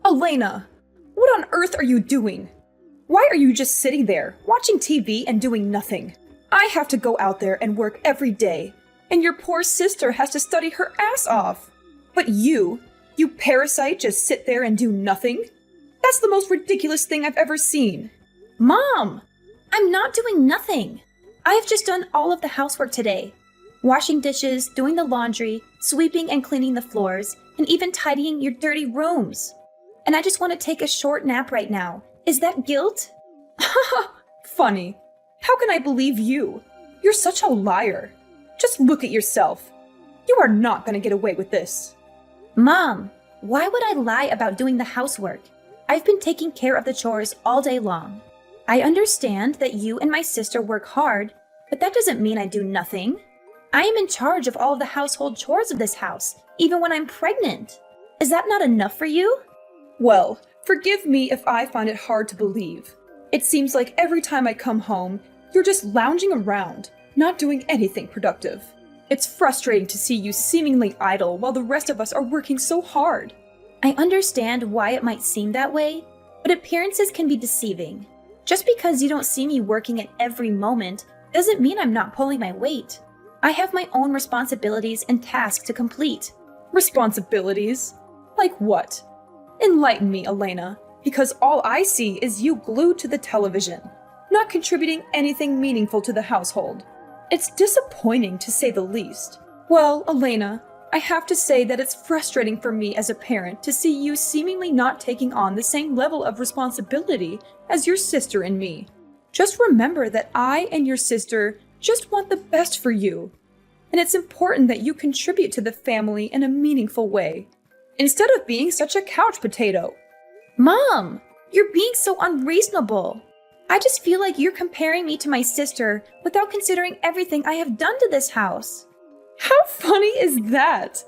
Elena, what on earth are you doing? Why are you just sitting there, watching TV and doing nothing? I have to go out there and work every day, and your poor sister has to study her ass off. But you parasite, just sit there and do nothing? That's the most ridiculous thing I've ever seen. Mom! I'm not doing nothing. I have just done all of the housework today. Washing dishes, doing the laundry, sweeping and cleaning the floors, and even tidying your dirty rooms. And I just want to take a short nap right now. Is that guilt? Funny. How can I believe you? You're such a liar. Just look at yourself. You are not going to get away with this. Mom, why would I lie about doing the housework? I've been taking care of the chores all day long. I understand that you and my sister work hard, but that doesn't mean I do nothing. I am in charge of all of the household chores of this house, even when I'm pregnant. Is that not enough for you? Well, forgive me if I find it hard to believe. It seems like every time I come home, you're just lounging around, not doing anything productive. It's frustrating to see you seemingly idle while the rest of us are working so hard. I understand why it might seem that way, but appearances can be deceiving. Just because you don't see me working at every moment doesn't mean I'm not pulling my weight. I have my own responsibilities and tasks to complete. Responsibilities? Like what? Enlighten me, Elena, because all I see is you glued to the television, not contributing anything meaningful to the household. It's disappointing, to say the least. Well, Elena, I have to say that it's frustrating for me as a parent to see you seemingly not taking on the same level of responsibility as your sister and me. Just remember that I and your sister just want the best for you. And it's important that you contribute to the family in a meaningful way, instead of being such a couch potato. Mom, you're being so unreasonable. I just feel like you're comparing me to my sister without considering everything I have done to this house. How funny is that?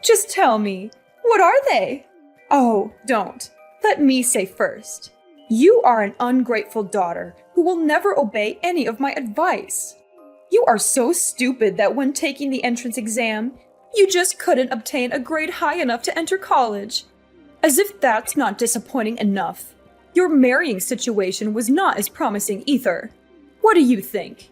Just tell me, what are they? Oh, don't. Let me say first. You are an ungrateful daughter who will never obey any of my advice. You are so stupid that when taking the entrance exam, you just couldn't obtain a grade high enough to enter college. As if that's not disappointing enough. Your marrying situation was not as promising either. What do you think?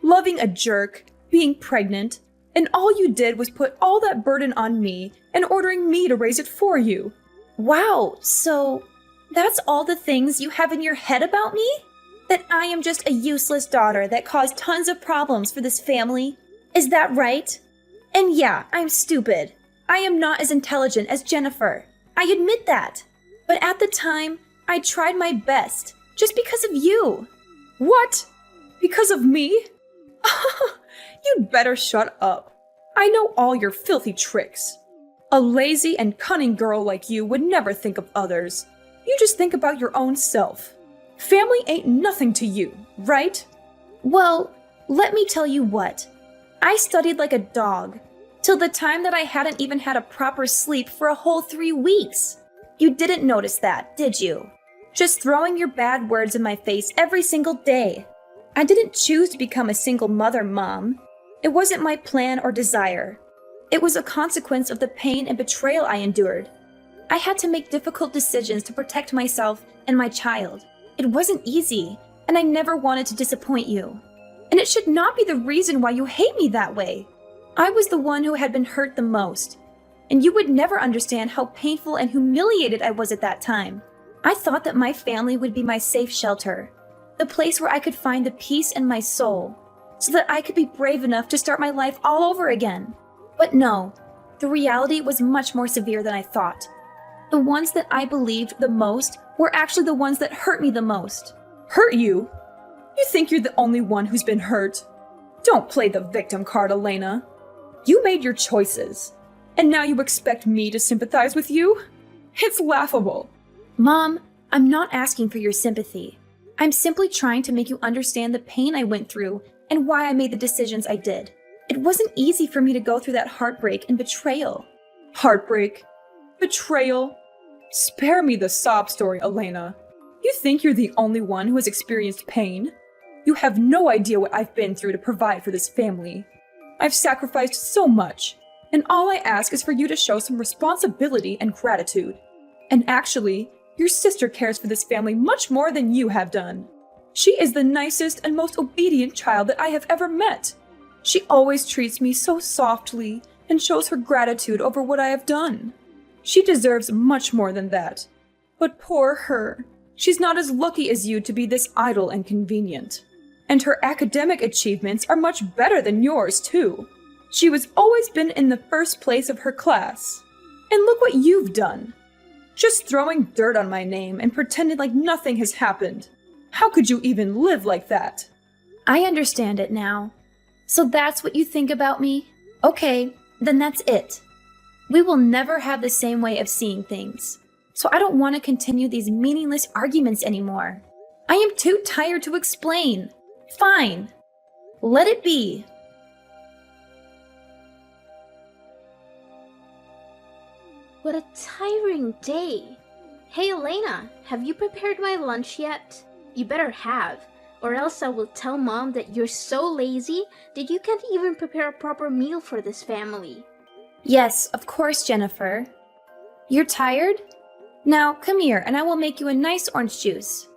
Loving a jerk, being pregnant, and all you did was put all that burden on me and ordering me to raise it for you. Wow, so that's all the things you have in your head about me? That I am just a useless daughter that caused tons of problems for this family? Is that right? And yeah, I'm stupid. I am not as intelligent as Jennifer. I admit that. But at the time, I tried my best, just because of you. What? Because of me? You'd better shut up. I know all your filthy tricks. A lazy and cunning girl like you would never think of others. You just think about your own self. Family ain't nothing to you, right? Well, let me tell you what. I studied like a dog, till the time that I hadn't even had a proper sleep for a whole 3 weeks. You didn't notice that, did you? Just throwing your bad words in my face every single day. I didn't choose to become a single mother, Mom. It wasn't my plan or desire. It was a consequence of the pain and betrayal I endured. I had to make difficult decisions to protect myself and my child. It wasn't easy, and I never wanted to disappoint you. And it should not be the reason why you hate me that way. I was the one who had been hurt the most, and you would never understand how painful and humiliated I was at that time. I thought that my family would be my safe shelter, the place where I could find the peace in my soul, so that I could be brave enough to start my life all over again. But no, the reality was much more severe than I thought. The ones that I believed the most were actually the ones that hurt me the most. Hurt you? You think you're the only one who's been hurt? Don't play the victim card, Elena. You made your choices, and now you expect me to sympathize with you? It's laughable. Mom, I'm not asking for your sympathy. I'm simply trying to make you understand the pain I went through and why I made the decisions I did. It wasn't easy for me to go through that heartbreak and betrayal. Heartbreak? Betrayal? Spare me the sob story, Elena. You think you're the only one who has experienced pain? You have no idea what I've been through to provide for this family. I've sacrificed so much, and all I ask is for you to show some responsibility and gratitude. And actually, your sister cares for this family much more than you have done. She is the nicest and most obedient child that I have ever met. She always treats me so softly and shows her gratitude over what I have done. She deserves much more than that. But poor her. She's not as lucky as you to be this idle and convenient. And her academic achievements are much better than yours, too. She has always been in the first place of her class. And look what you've done. Just throwing dirt on my name and pretending like nothing has happened. How could you even live like that? I understand it now. So that's what you think about me? Okay, then that's it. We will never have the same way of seeing things. So I don't want to continue these meaningless arguments anymore. I am too tired to explain. Fine. Let it be. What a tiring day. Hey Elena, have you prepared my lunch yet? You better have, or else I will tell Mom that you're so lazy that you can't even prepare a proper meal for this family. Yes, of course, Jennifer. You're tired? Now, come here and I will make you a nice orange juice.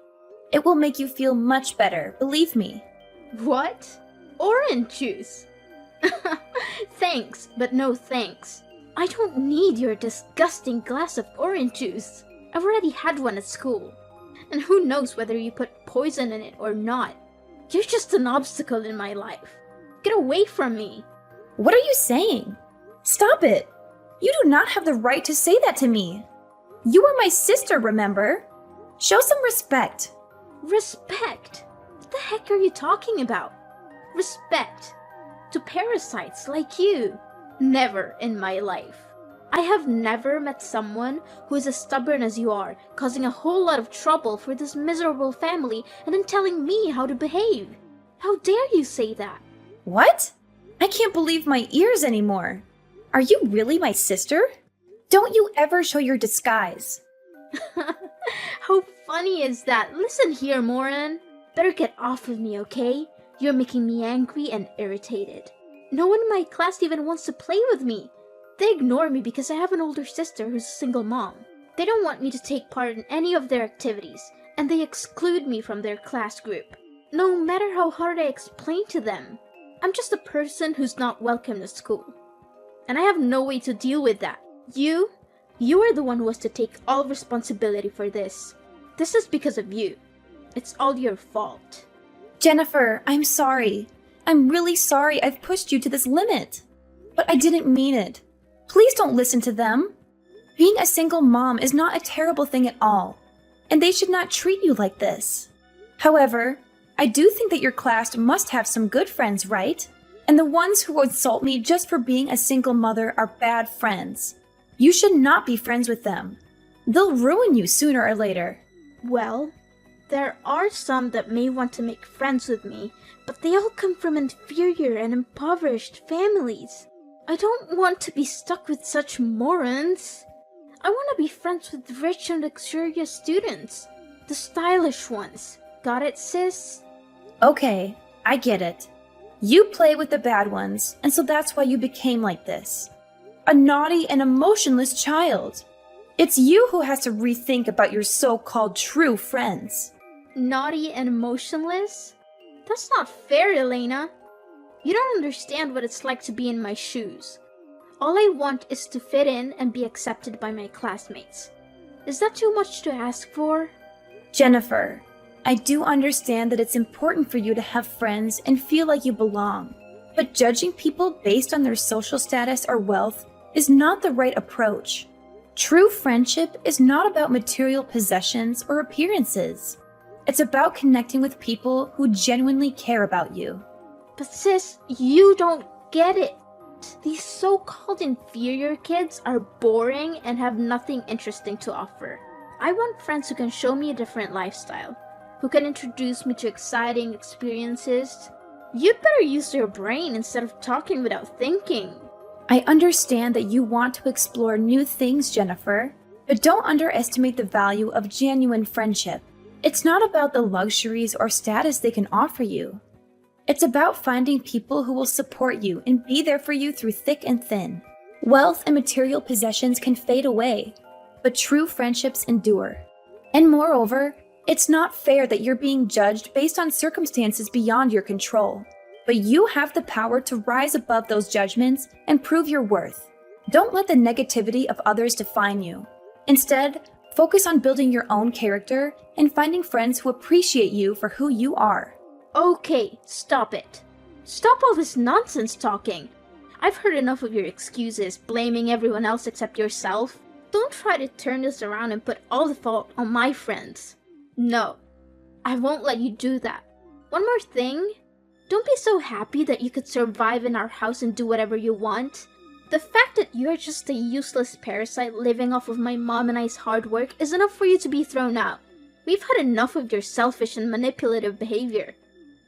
It will make you feel much better, believe me. What? Orange juice? Thanks, but no thanks. I don't need your disgusting glass of orange juice. I've already had one at school. And who knows whether you put poison in it or not. You're just an obstacle in my life. Get away from me. What are you saying? Stop it. You do not have the right to say that to me. You are my sister, remember? Show some respect. Respect? What the heck are you talking about? Respect? To parasites like you? Never in my life. I have never met someone who is as stubborn as you are, causing a whole lot of trouble for this miserable family and then telling me how to behave. How dare you say that? What? I can't believe my ears anymore. Are you really my sister? Don't you ever show your disguise. How funny is that? Listen here, Moran. Better get off of me, okay? You're making me angry and irritated. No one in my class even wants to play with me. They ignore me because I have an older sister who's a single mom. They don't want me to take part in any of their activities, and they exclude me from their class group. No matter how hard I explain to them, I'm just a person who's not welcome to school. And I have no way to deal with that. You are the one who has to take all responsibility for this. This is because of you. It's all your fault. Jennifer, I'm sorry. I'm really sorry I've pushed you to this limit. But I didn't mean it. Please don't listen to them. Being a single mom is not a terrible thing at all, and they should not treat you like this. However, I do think that your class must have some good friends, right? And the ones who insult me just for being a single mother are bad friends. You should not be friends with them. They'll ruin you sooner or later. Well, there are some that may want to make friends with me, but they all come from inferior and impoverished families. I don't want to be stuck with such morons. I want to be friends with rich and luxurious students. The stylish ones. Got it, sis? Okay, I get it. You play with the bad ones, and so that's why you became like this. A naughty and emotionless child. It's you who has to rethink about your so-called true friends. Naughty and emotionless? That's not fair, Elena. You don't understand what it's like to be in my shoes. All I want is to fit in and be accepted by my classmates. Is that too much to ask for? Jennifer, I do understand that it's important for you to have friends and feel like you belong. But judging people based on their social status or wealth is not the right approach. True friendship is not about material possessions or appearances. It's about connecting with people who genuinely care about you. But sis, you don't get it. These so-called inferior kids are boring and have nothing interesting to offer. I want friends who can show me a different lifestyle, who can introduce me to exciting experiences. You'd better use your brain instead of talking without thinking. I understand that you want to explore new things, Jennifer, but don't underestimate the value of genuine friendship. It's not about the luxuries or status they can offer you. It's about finding people who will support you and be there for you through thick and thin. Wealth and material possessions can fade away, but true friendships endure. And moreover, it's not fair that you're being judged based on circumstances beyond your control. But you have the power to rise above those judgments and prove your worth. Don't let the negativity of others define you. Instead, focus on building your own character and finding friends who appreciate you for who you are. Okay, stop it. Stop all this nonsense talking. I've heard enough of your excuses, blaming everyone else except yourself. Don't try to turn this around and put all the fault on my friends. No, I won't let you do that. One more thing. Don't be so happy that you could survive in our house and do whatever you want. The fact that you're just a useless parasite living off of my mom and I's hard work is enough for you to be thrown out. We've had enough of your selfish and manipulative behavior.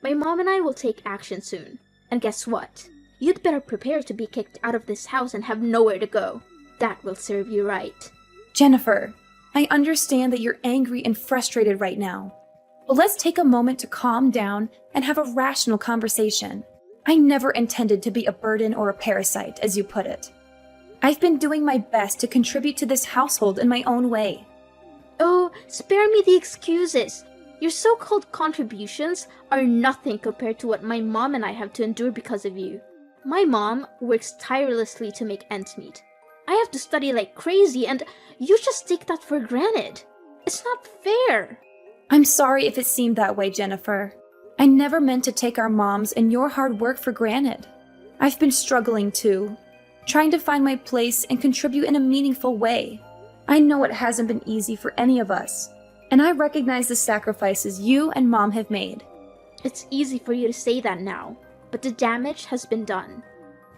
My mom and I will take action soon. And guess what? You'd better prepare to be kicked out of this house and have nowhere to go. That will serve you right. Jennifer, I understand that you're angry and frustrated right now. But let's take a moment to calm down and have a rational conversation. I never intended to be a burden or a parasite, as you put it. I've been doing my best to contribute to this household in my own way. Oh, spare me the excuses. Your so-called contributions are nothing compared to what my mom and I have to endure because of you. My mom works tirelessly to make ends meet. I have to study like crazy, and you just take that for granted. It's not fair. I'm sorry if it seemed that way, Jennifer. I never meant to take our moms and your hard work for granted. I've been struggling too, trying to find my place and contribute in a meaningful way. I know it hasn't been easy for any of us, and I recognize the sacrifices you and Mom have made. It's easy for you to say that now, but the damage has been done.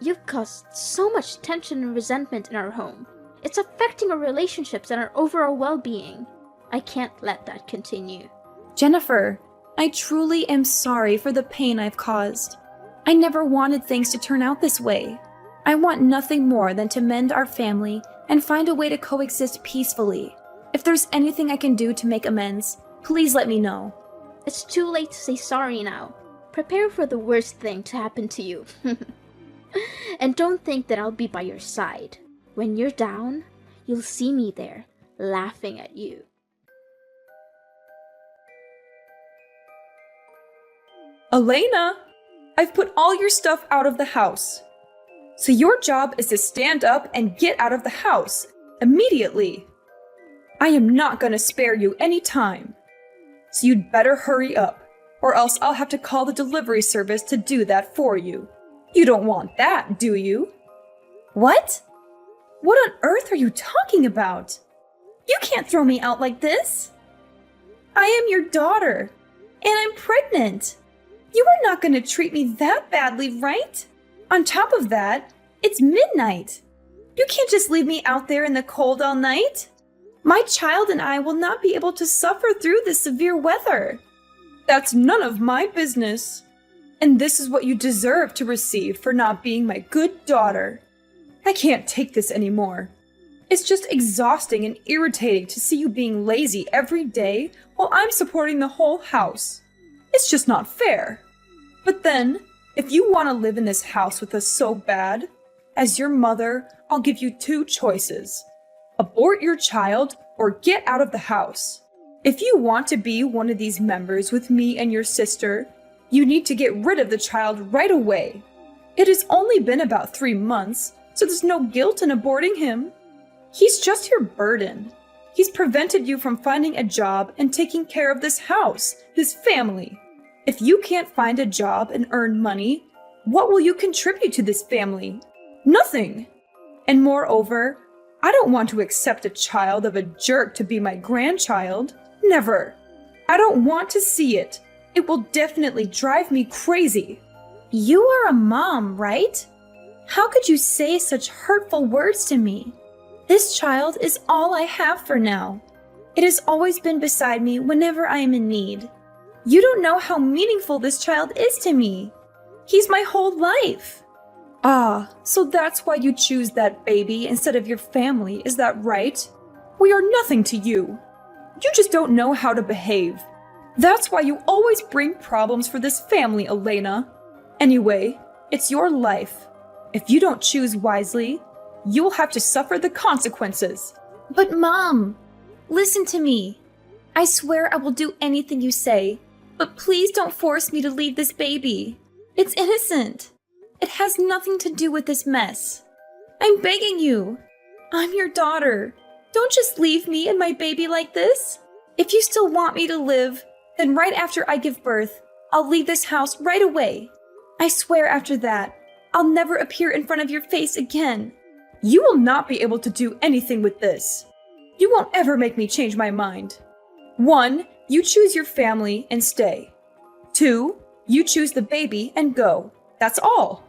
You've caused so much tension and resentment in our home. It's affecting our relationships and our overall well-being. I can't let that continue. Jennifer, I truly am sorry for the pain I've caused. I never wanted things to turn out this way. I want nothing more than to mend our family and find a way to coexist peacefully. If there's anything I can do to make amends, please let me know. It's too late to say sorry now. Prepare for the worst thing to happen to you. And don't think that I'll be by your side. When you're down, you'll see me there, laughing at you. Elena, I've put all your stuff out of the house. So your job is to stand up and get out of the house immediately. I am not going to spare you any time. So you'd better hurry up, or else I'll have to call the delivery service to do that for you. You don't want that, do you? What? What on earth are you talking about? You can't throw me out like this. I am your daughter, and I'm pregnant. You are not going to treat me that badly, right? On top of that, it's midnight. You can't just leave me out there in the cold all night. My child and I will not be able to suffer through this severe weather. That's none of my business. And this is what you deserve to receive for not being my good daughter. I can't take this anymore. It's just exhausting and irritating to see you being lazy every day while I'm supporting the whole house. It's just not fair. But then, if you want to live in this house with us so bad, as your mother, I'll give you two choices. Abort your child or get out of the house. If you want to be one of these members with me and your sister, you need to get rid of the child right away. It has only been about 3 months, so there's no guilt in aborting him. He's just your burden. He's prevented you from finding a job and taking care of this house, this family. If you can't find a job and earn money, what will you contribute to this family? Nothing. And moreover, I don't want to accept a child of a jerk to be my grandchild. Never. I don't want to see it. It will definitely drive me crazy. You are a mom, right? How could you say such hurtful words to me? This child is all I have for now. It has always been beside me whenever I am in need. You don't know how meaningful this child is to me. He's my whole life. Ah, so that's why you choose that baby instead of your family, is that right? We are nothing to you. You just don't know how to behave. That's why you always bring problems for this family, Elena. Anyway, it's your life. If you don't choose wisely, you'll have to suffer the consequences. But Mom, listen to me. I swear I will do anything you say, but please don't force me to leave this baby. It's innocent. It has nothing to do with this mess. I'm begging you. I'm your daughter. Don't just leave me and my baby like this. If you still want me to live, then right after I give birth, I'll leave this house right away. I swear after that, I'll never appear in front of your face again. You will not be able to do anything with this. You won't ever make me change my mind. 1, you choose your family and stay. 2, you choose the baby and go. That's all.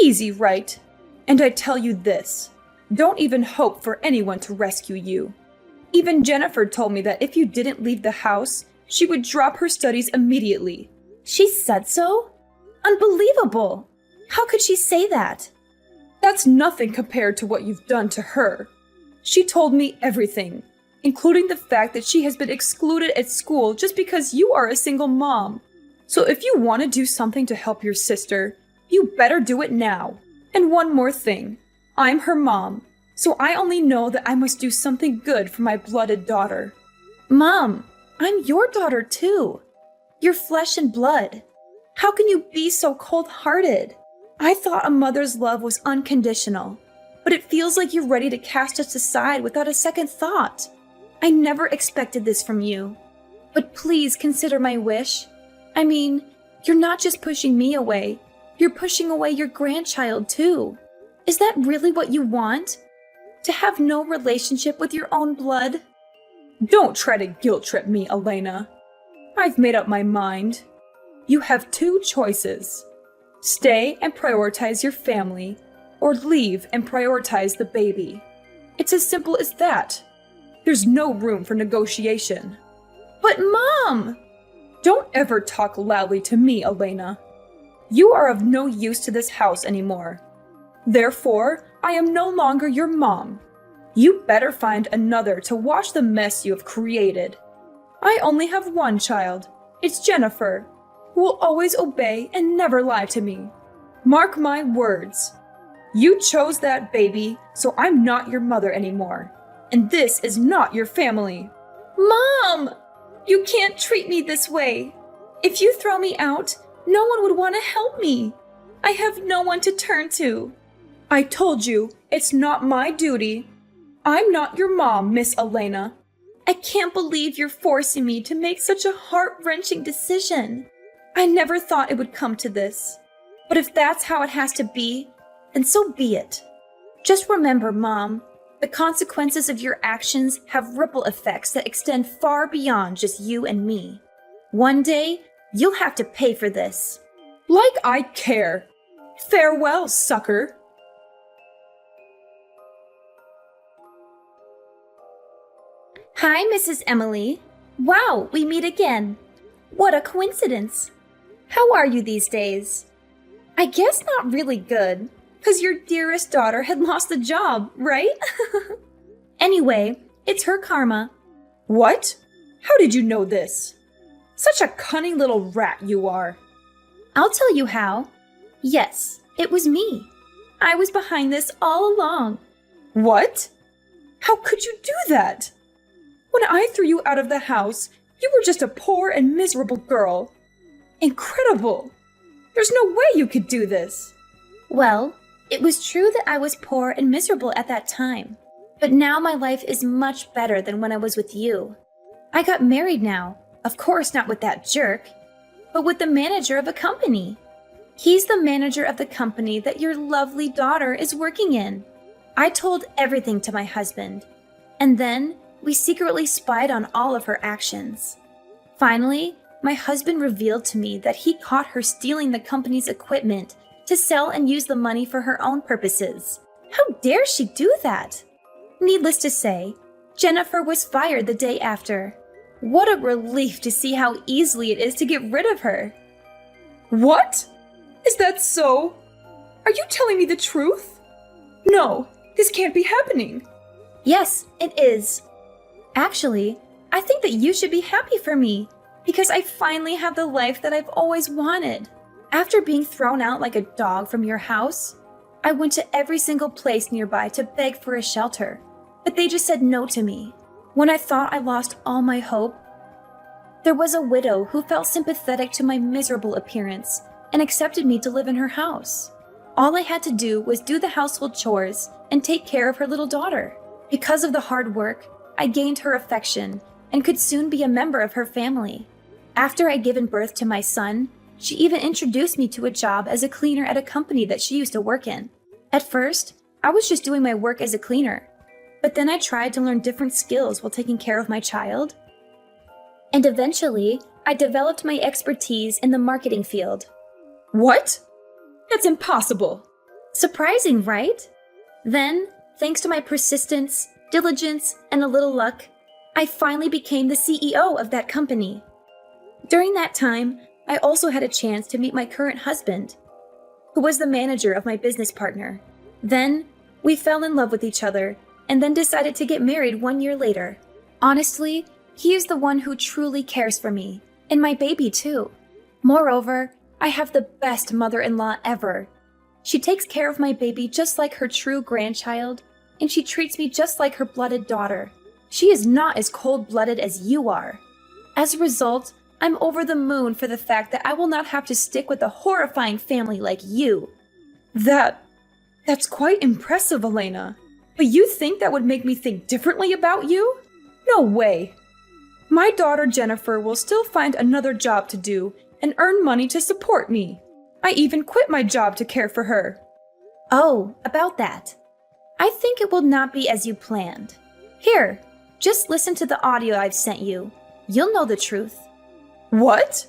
Easy, right? And I tell you this, don't even hope for anyone to rescue you. Even Jennifer told me that if you didn't leave the house, she would drop her studies immediately. She said so? Unbelievable! How could she say that? That's nothing compared to what you've done to her. She told me everything, including the fact that she has been excluded at school just because you are a single mom. So if you want to do something to help your sister, you better do it now. And one more thing, I'm her mom, so I only know that I must do something good for my blooded daughter. Mom, I'm your daughter too. You're flesh and blood. How can you be so cold-hearted? I thought a mother's love was unconditional, but it feels like you're ready to cast us aside without a second thought. I never expected this from you. But please consider my wish. I mean, you're not just pushing me away, you're pushing away your grandchild too. Is that really what you want? To have no relationship with your own blood? Don't try to guilt trip me, Elena. I've made up my mind. You have 2 choices. Stay and prioritize your family, or leave and prioritize the baby. It's as simple as that. There's no room for negotiation. But Mom! Don't ever talk loudly to me, Elena. You are of no use to this house anymore. Therefore, I am no longer your mom. You better find another to wash the mess you have created. I only have one child. It's Jennifer, who will always obey and never lie to me. Mark my words. You chose that baby, so I'm not your mother anymore. And this is not your family. Mom! You can't treat me this way. If you throw me out, no one would want to help me. I have no one to turn to. I told you, it's not my duty. I'm not your mom, Miss Elena. I can't believe you're forcing me to make such a heart-wrenching decision. I never thought it would come to this. But if that's how it has to be, then so be it. Just remember, Mom, the consequences of your actions have ripple effects that extend far beyond just you and me. One day, you'll have to pay for this. Like I care. Farewell, sucker. Hi, Mrs. Emily. Wow, we meet again. What a coincidence. How are you these days? I guess not really good, because your dearest daughter had lost the job, right? Anyway, it's her karma. What? How did you know this? Such a cunning little rat you are. I'll tell you how. Yes, it was me. I was behind this all along. What? How could you do that? When I threw you out of the house, you were just a poor and miserable girl. Incredible! There's no way you could do this. Well, it was true that I was poor and miserable at that time. But now my life is much better than when I was with you. I got married now. Of course not with that jerk, but with the manager of a company. He's the manager of the company that your lovely daughter is working in. I told everything to my husband, and then we secretly spied on all of her actions. Finally, my husband revealed to me that he caught her stealing the company's equipment to sell and use the money for her own purposes. How dare she do that? Needless to say, Jennifer was fired the day after. What a relief to see how easily it is to get rid of her. What? Is that so? Are you telling me the truth? No, this can't be happening. Yes, it is. Actually, I think that you should be happy for me, because I finally have the life that I've always wanted. After being thrown out like a dog from your house, I went to every single place nearby to beg for a shelter. but they just said no to me. When I thought I lost all my hope, there was a widow who felt sympathetic to my miserable appearance and accepted me to live in her house. All I had to do was do the household chores and take care of her little daughter. Because of the hard work, I gained her affection and could soon be a member of her family. After I'd given birth to my son, she even introduced me to a job as a cleaner at a company that she used to work in. At first, I was just doing my work as a cleaner, but then I tried to learn different skills while taking care of my child. And eventually, I developed my expertise in the marketing field. What? That's impossible. Surprising, right? Then, thanks to my persistence, diligence, and a little luck, I finally became the CEO of that company. During that time, I also had a chance to meet my current husband, who was the manager of my business partner. Then, we fell in love with each other and then decided to get married 1 year later. Honestly, he is the one who truly cares for me, and my baby too. Moreover, I have the best mother-in-law ever. She takes care of my baby just like her true grandchild, and she treats me just like her blooded daughter. She is not as cold-blooded as you are. As a result, I'm over the moon for the fact that I will not have to stick with a horrifying family like you. That's quite impressive, Elena. But you think that would make me think differently about you? No way. My daughter Jennifer will still find another job to do and earn money to support me. I even quit my job to care for her. Oh, about that. I think it will not be as you planned. Here, just listen to the audio I've sent you. You'll know the truth. What?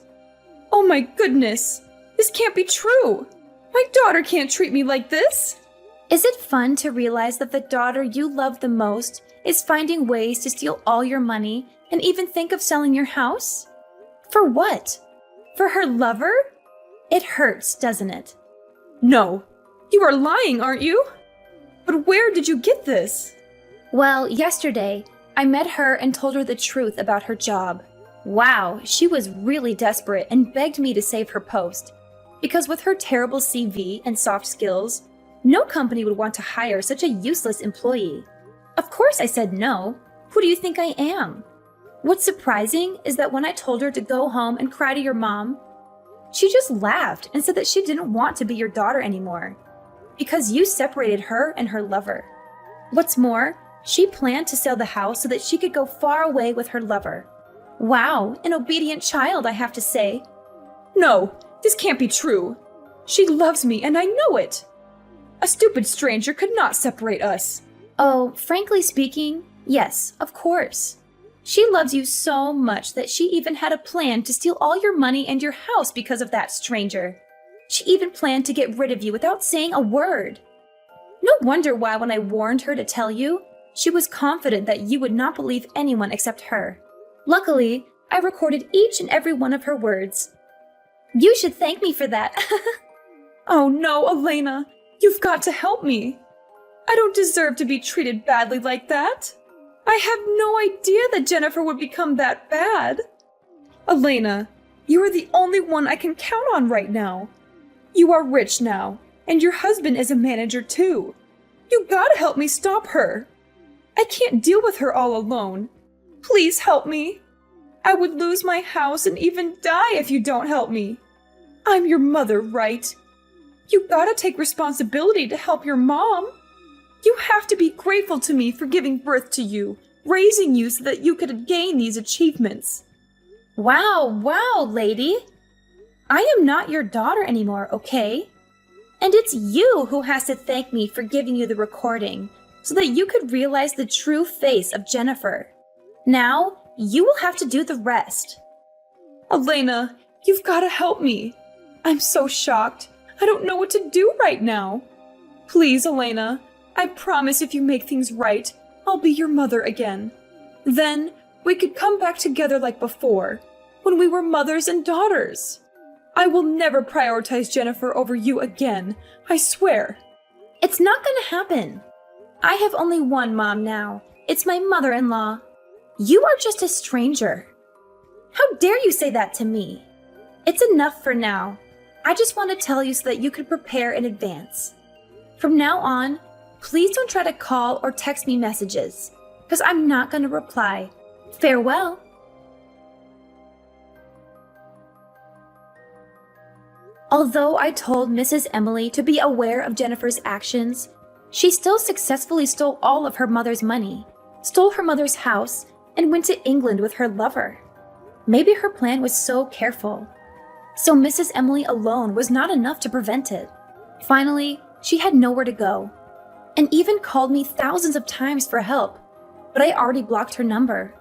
Oh my goodness. This can't be true. My daughter can't treat me like this. Is it fun to realize that the daughter you love the most is finding ways to steal all your money and even think of selling your house? For what? For her lover? It hurts, doesn't it? No. You are lying, aren't you? But where did you get this? Well, yesterday, I met her and told her the truth about her job. Wow, she was really desperate and begged me to save her post. Because with her terrible CV and soft skills, no company would want to hire such a useless employee. Of course I said no. Who do you think I am? What's surprising is that when I told her to go home and cry to your mom, she just laughed and said that she didn't want to be your daughter anymore. Because you separated her and her lover. What's more, she planned to sell the house so that she could go far away with her lover. Wow, an obedient child, I have to say. No, this can't be true. She loves me and I know it. A stupid stranger could not separate us. Oh, frankly speaking, yes, of course. She loves you so much that she even had a plan to steal all your money and your house because of that stranger. She even planned to get rid of you without saying a word. No wonder why when I warned her to tell you, she was confident that you would not believe anyone except her. Luckily, I recorded each and every one of her words. You should thank me for that. Oh no, Elena, you've got to help me. I don't deserve to be treated badly like that. I have no idea that Jennifer would become that bad. Elena, you are the only one I can count on right now. You are rich now, and your husband is a manager too. You gotta help me stop her. I can't deal with her all alone. Please help me. I would lose my house and even die if you don't help me. I'm your mother, right? You gotta take responsibility to help your mom. You have to be grateful to me for giving birth to you, raising you so that you could gain these achievements. Wow, lady. I am not your daughter anymore, okay? And it's you who has to thank me for giving you the recording so that you could realize the true face of Jennifer. Now, you will have to do the rest. Elena, you've got to help me. I'm so shocked. I don't know what to do right now. Please, Elena, I promise if you make things right, I'll be your mother again. Then we could come back together like before, when we were mothers and daughters. I will never prioritize Jennifer over you again, I swear. It's not gonna happen. I have only one mom now. It's my mother-in-law. You are just a stranger. How dare you say that to me? It's enough for now. I just want to tell you so that you can prepare in advance. From now on, Please don't try to call or text me messages, because I'm not going to reply. Farewell. Although I told Mrs. Emily to be aware of Jennifer's actions, she still successfully stole all of her mother's money, stole her mother's house, and went to England with her lover. Maybe her plan was so careful. So Mrs. Emily alone was not enough to prevent it. Finally, she had nowhere to go, and even called me thousands of times for help, but I already blocked her number.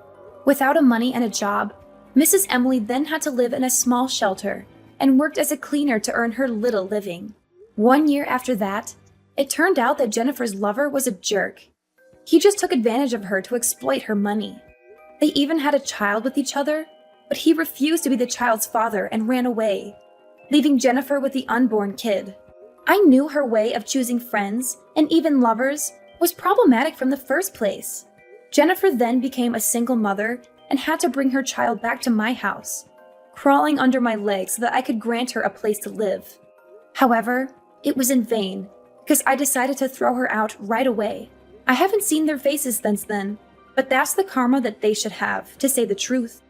Without a money and a job, Mrs. Emily then had to live in a small shelter and worked as a cleaner to earn her little living. 1 year after that, it turned out that Jennifer's lover was a jerk. He just took advantage of her to exploit her money. They even had a child with each other, but he refused to be the child's father and ran away, leaving Jennifer with the unborn kid. I knew her way of choosing friends, and even lovers, was problematic from the first place. Jennifer then became a single mother and had to bring her child back to my house, crawling under my legs so that I could grant her a place to live. However, it was in vain, because I decided to throw her out right away. I haven't seen their faces since then, but that's the karma that they should have, to say the truth.